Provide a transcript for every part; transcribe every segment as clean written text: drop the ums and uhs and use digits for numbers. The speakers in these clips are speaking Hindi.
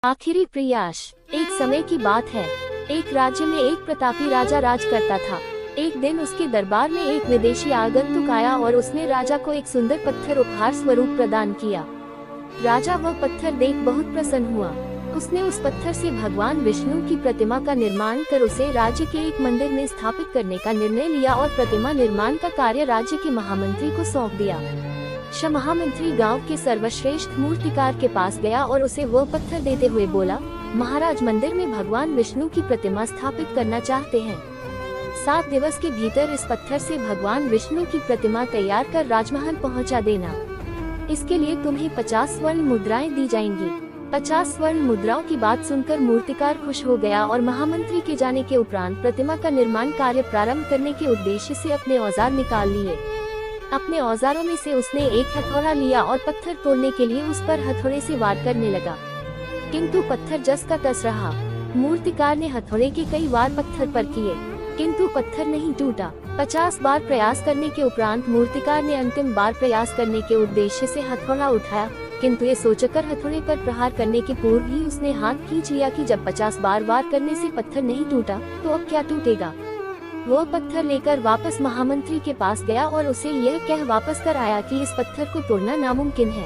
आखिरी प्रयास। एक समय की बात है, एक राज्य में एक प्रतापी राजा राज करता था। एक दिन उसके दरबार में एक विदेशी आगंतुक आया और उसने राजा को एक सुंदर पत्थर उपहार स्वरूप प्रदान किया। राजा वह पत्थर देख बहुत प्रसन्न हुआ। उसने उस पत्थर से भगवान विष्णु की प्रतिमा का निर्माण कर उसे राज्य के एक मंदिर में स्थापित करने का निर्णय लिया और प्रतिमा निर्माण का कार्य राज्य के महामंत्री को सौंप दिया। महामंत्री गांव के सर्वश्रेष्ठ मूर्तिकार के पास गया और उसे वो पत्थर देते हुए बोला, महाराज मंदिर में भगवान विष्णु की प्रतिमा स्थापित करना चाहते हैं। 7 दिवस के भीतर इस पत्थर से भगवान विष्णु की प्रतिमा तैयार कर राजमहल पहुंचा देना। इसके लिए तुम्हें 50 स्वर्ण मुद्राएं दी जाएंगी। 50 स्वर्ण मुद्राओं की बात सुनकर मूर्तिकार खुश हो गया और महामंत्री के जाने के उपरांत प्रतिमा का निर्माण कार्य प्रारंभ करने के उद्देश्य से अपने औजार निकाल लिए। अपने औजारों में से उसने एक हथौड़ा लिया और पत्थर तोड़ने के लिए उस पर हथौड़े से वार करने लगा, किंतु पत्थर जस का तस रहा। मूर्तिकार ने हथौड़े के कई वार पत्थर पर किए, किंतु पत्थर नहीं टूटा। 50 बार प्रयास करने के उपरांत मूर्तिकार ने अंतिम बार प्रयास करने के उद्देश्य से हथौड़ा उठाया, किंतु ये सोचकर हथौड़े पर प्रहार करने के पूर्व ही उसने हाथ खींच लिया कि जब 50 बार वार करने से पत्थर नहीं टूटा तो अब क्या टूटेगा। वो पत्थर लेकर वापस महामंत्री के पास गया और उसे यह कह वापस कर आया कि इस पत्थर को तोड़ना नामुमकिन है,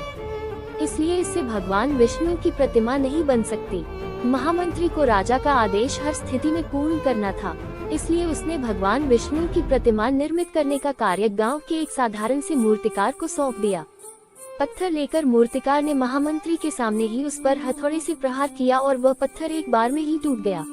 इसलिए इससे भगवान विष्णु की प्रतिमा नहीं बन सकती। महामंत्री को राजा का आदेश हर स्थिति में पूर्ण करना था, इसलिए उसने भगवान विष्णु की प्रतिमा निर्मित करने का कार्य गांव के एक साधारण से मूर्तिकार को सौंप दिया। पत्थर लेकर मूर्तिकार ने महामंत्री के सामने ही उस पर हथौड़े से प्रहार किया और वह पत्थर एक बार में ही टूट गया।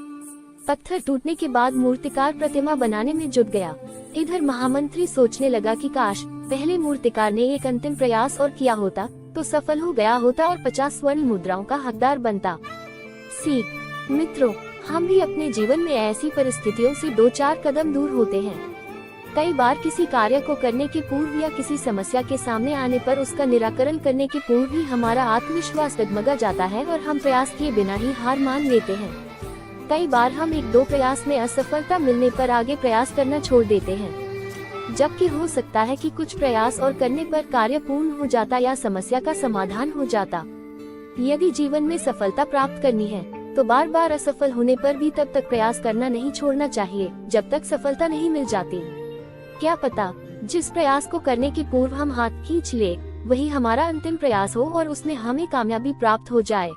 पत्थर टूटने के बाद मूर्तिकार प्रतिमा बनाने में जुट गया। इधर महामंत्री सोचने लगा कि काश पहले मूर्तिकार ने एक अंतिम प्रयास और किया होता तो सफल हो गया होता और 50 स्वर्ण मुद्राओं का हकदार बनता। सीख। मित्रों, हम भी अपने जीवन में ऐसी परिस्थितियों से 2-4 कदम दूर होते हैं। कई बार किसी कार्य को करने के पूर्व या किसी समस्या के सामने आने पर उसका निराकरण करने के पूर्व ही हमारा आत्मविश्वास डगमगा जाता है और हम प्रयास किए बिना ही हार मान लेते हैं। कई बार हम 1-2 प्रयास में असफलता मिलने पर आगे प्रयास करना छोड़ देते हैं, जबकि हो सकता है कि कुछ प्रयास और करने पर कार्य पूर्ण हो जाता या समस्या का समाधान हो जाता। यदि जीवन में सफलता प्राप्त करनी है तो बार बार असफल होने पर भी तब तक प्रयास करना नहीं छोड़ना चाहिए जब तक सफलता नहीं मिल जाती। क्या पता जिस प्रयास को करने के पूर्व हम हाथ खींच ले वही हमारा अंतिम प्रयास हो और उसमें हमें कामयाबी प्राप्त हो जाए।